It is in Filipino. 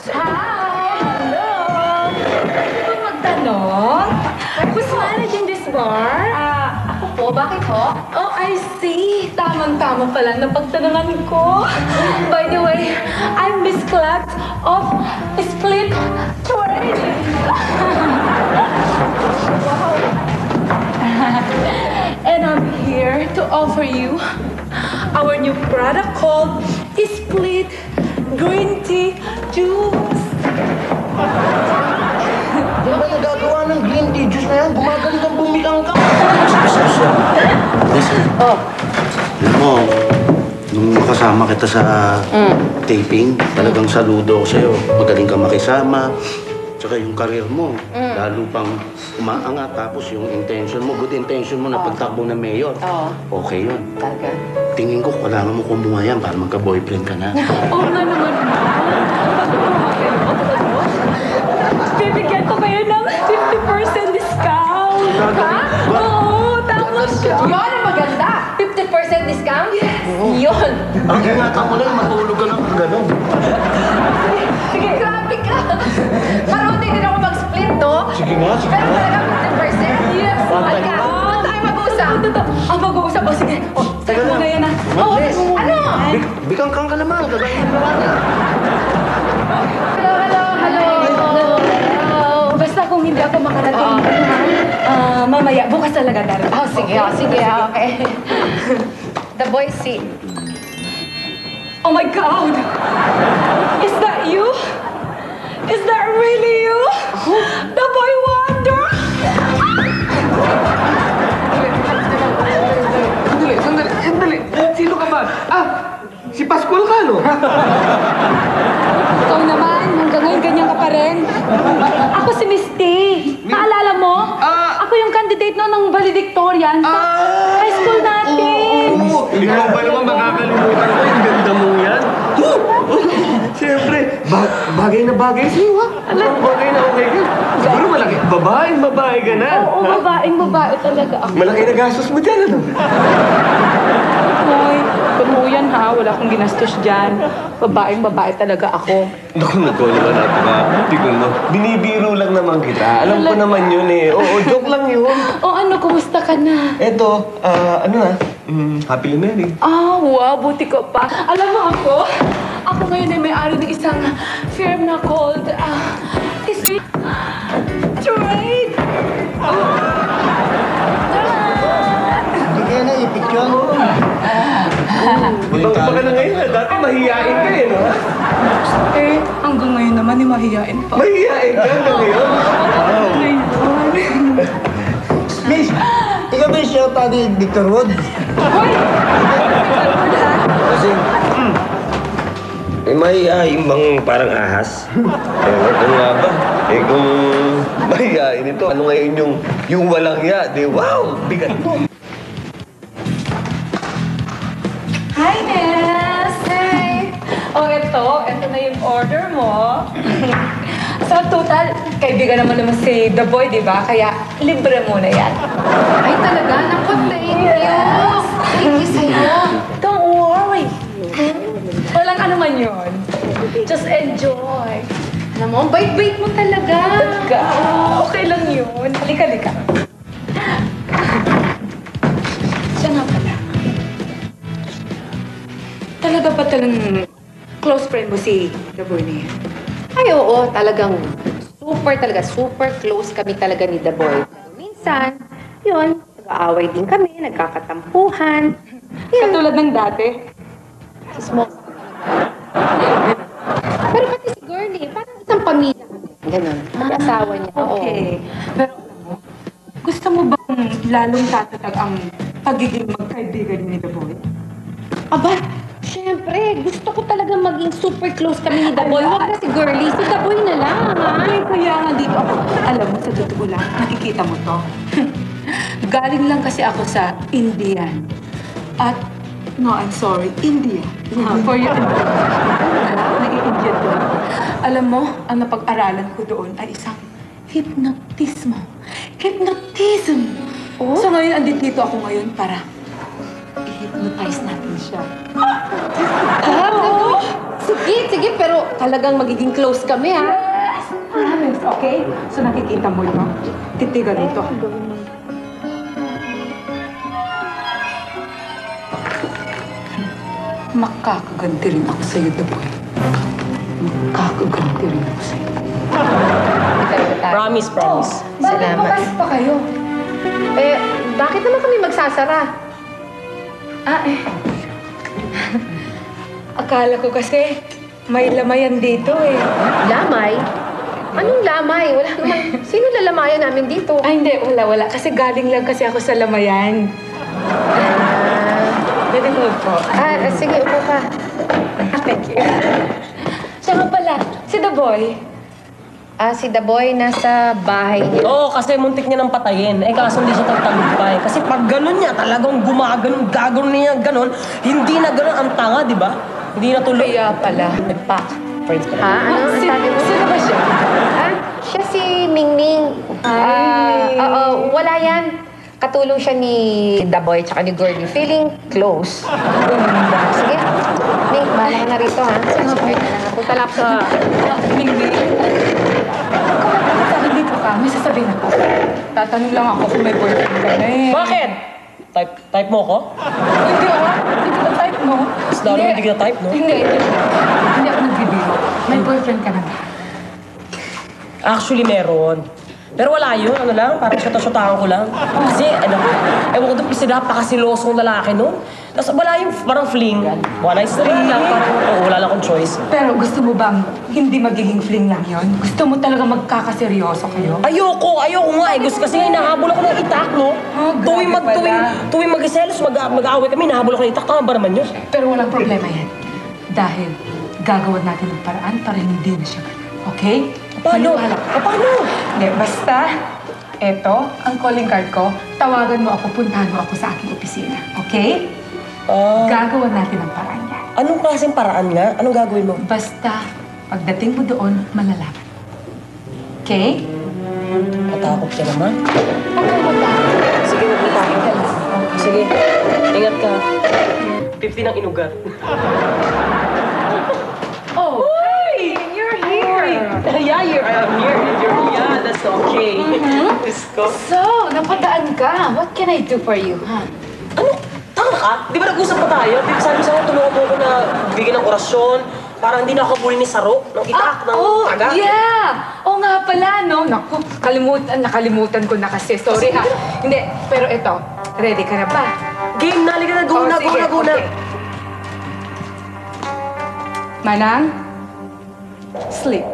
Hi! Hello! Pwede ba magtanong? Who's managing this bar? Ako po. Bakit po? Oh, I see. Tamang-tama pa lang na pagtanungan ko. By the way, I'm Miss Clark of Split Trading. Wow. And I'm here to offer you our new product called Split Green Tea Juice. Ano ba nagagawa ng green tea juice na yan? Gumagaling kang bumikang ka. Listen. Oh. Alam mo, nung makasama kita sa taping, talagang saludo ako sa'yo. Magaling ka makisama. Tsaka yung karir mo, lalo pang umaangat. Tapos yung intention mo, good intention mo na pagtakbo ng mayor. Oo. Okay yun. Talaga. Tingin ko, kailangan mo kumuha yan para magka-boyfriend ka na. Oo nga naman. Bibigyan ko kayo ng 50% discount. Ha? Oo, tama siya. Yun ang maganda. 50% discount? Yes. Yun. Ang ingatan mo lang, matulog ka lang kung gano'n. Sige, grabe ka. Marunong din ako mag-split, no? Sige nga, sige Pero nga. talaga 50%? Yes. Halika, doon tayo mag-usap. Ang mag-uusap. O sige. O, tayo mo ngayon na. Oh, ano? Bikang-kang ka naman, kagaya ng naman. Basta kung hindi ako makarating, mamaya, bukas talaga darating. Oh, sige, okay. The boy seat. Oh my God! Is that you? Is that really you? The boy wonder? Sandali. Sino ka ba? Si Pascual ka, no? Ikaw naman, hanggang ngayon ganyan ka pa rin. Ako si Misty. Naalala mo? Ako yung candidate no ng valedictorian sa high school natin. Ikaw ba naman makakalimutan ko? Yung ganda mo yan. Siyempre, bagay na bagay sa'yo, ha? Bagay na okay ka. Siguro malaki. Babae ka na. Oo, babae talaga ako. Malaki na gastos mo dyan, ano? Hoy, tumuyan ha, wala akong ginastos dyan. Babae talaga ako. Naku, ikaw naman napaka-tigal, no? Binibiro lang naman kita. Alam ko naman yun, eh. Oo, joke lang yun. O ano, kumusta ka na? Eto, happily married. Wow, buti ko pa. Alam mo ako ngayon ay may-ari ng isang firm na called, Sweet Trade. Hindi kaya na i-picture. Ibang pa ka na ngayon, ha? Dati mahihain ka, eh, no? Eh, hanggang ngayon naman ay mahihain pa. Mahihain ka hanggang ngayon? Miss, ikaw ba yung shout out ni Victor Wood? Hoy! Kasi, mahihain bang parang ahas? Ano nga ba? Kung mahihain ito, ano ngayon yung walang ya? Di, wow! Bigat mo! Hi, Ness! Hey! Oh, ito na yung order mo. So, total, kaibigan naman si The Boy, di ba? Kaya, libre mo na yan. Ay, talaga? Naku, thank you. Thank you sa'yo. Don't worry. Walang ano man yun. Just enjoy. Alam mo, ang bait-bait mo talaga. Talaga. Okay lang yun. Halika. Siya nga pala. Talaga ba talagang close friend mo si The Boy niya? Ay, oo, talagang super close kami talaga ni The Boy. Pero minsan, yun, nag-aaway din kami, nagkakatampuhan. Yun, Katulad ng dati. small. Pero pati si Girlie, parang isang pamilya kami. Ganun, pag-asawa niya. Oo. Okay. Pero alam mo, gusto mo bang lalong tatatag ang pagiging magkaibigan ni The Boy? Aba, syempre, gusto ko talaga maging super close kami ni The Boy. Huwag na si Girlie, si The Boy na lang, ha? Ay, kaya nga dito ako. Alam mo, sa totoo lang, nakikita mo to. Galing lang kasi ako sa Indian. At, no, I'm sorry, India. For your nag-i-Indian doon. Alam mo, ang napag-aralan ko doon ay isang hypnotism. Oh? So ngayon, andito ako ngayon para i-hypnotize natin siya. Oo. Sige, pero talagang magiging close kami, ha? Yes! Promise, okay? So nakikita mo ito. Titigan ito. Makakaganti rin ako sa'yo, Daboy. Makakaganti rin ako sa'yo. Promise. Bakit Salamat. bukas pa kayo? Eh, bakit naman kami magsasara? Akala ko kasi may lamayan dito eh. Lamay? Anong lamay? Wala naman. Sino lalamayan namin dito? Ay, hindi. Wala. Kasi galing lang kasi ako sa lamayan. Pwede mo po. Sige, upo ka. Thank you. Siya nga pala, si The Boy. Si The Boy nasa bahay niya. Oo, kasi muntik niya nang patayin. Eh, kaso hindi siya tagtagumpay. Kasi pag ganun niya, talagang gumaganon, gagawin niya ganon, hindi na ganon ang tanga, di ba? Hindi na tuloy. Kaya pala. Pak. Friends ka. Ano? Ang sabi mo? Sino ba siya? Siya si Mingming. Ay. Oo, wala yan. Katulong siya ni The Boy tsaka ni Gordy. Feeling close. Sige. Ming, bahala ka na rito, ha? Sige, punta lang ako sa... Hindi. Bakit sa akin dito ka? May sasabihin ako. Tatanong lang ako kung may boyfriend ka na eh. Bakit? Type mo ko? Hindi ako. Hindi kita type mo. Mas lalo hindi kita type, no? Hindi. Hindi ako nagbibiro. May boyfriend ka na ba? Actually, meron. Pero wala yun, ano lang, parang syota-syotahan ko lang. Kasi, ewan ko doon, kasi napakasilosong lalaki nun. Tapos wala yung parang fling. One night stand lang, parang, wala lang akong choice. Pero gusto mo bang hindi magiging fling lang yon? Gusto mo talaga magkakaseryoso kayo? Ayoko nga eh. Gusto kasi nga hinahabol ako ng itak, no? Oh, grabe Tuwing mag-selos, mag-aaway kami, hinahabol ako ng itak. Tama ba naman yun? Pero walang problema yan. Dahil gagawin natin ng paraan para hindi na siya ganun. Okay? Paano? Maniwala ka. Paano? Hindi, basta, eto, ang calling card ko, tawagan mo ako, puntahan mo ako sa aking opisina. Okay? Gagawa natin ang paraan yan. Anong klaseng paraan nga? Anong gagawin mo? Basta, pagdating mo doon, malalaman. Okay? Matakot ka naman. Ano mo ba? Sige, magpunta ka. Sige, ingat ka. 50 ng inugat. Oh, hey! You're here! I'm here. Yeah, that's okay. Let's go. So, napadaan ka. What can I do for you, ha? Ano? Tanga ka? Di ba nag-usap pa tayo? Di ba sabi sa akin, tulungan mo ako na bigyan ng orasyon para hindi na ako bully ni Saro, ng itak, ng taga. Yeah! Oo nga pala, no? Naku, nakalimutan ko na kasi. Sorry, ha? Hindi, pero ito, ready ka na ba? Game na, liga na, go na. Okay. Manang, sleep.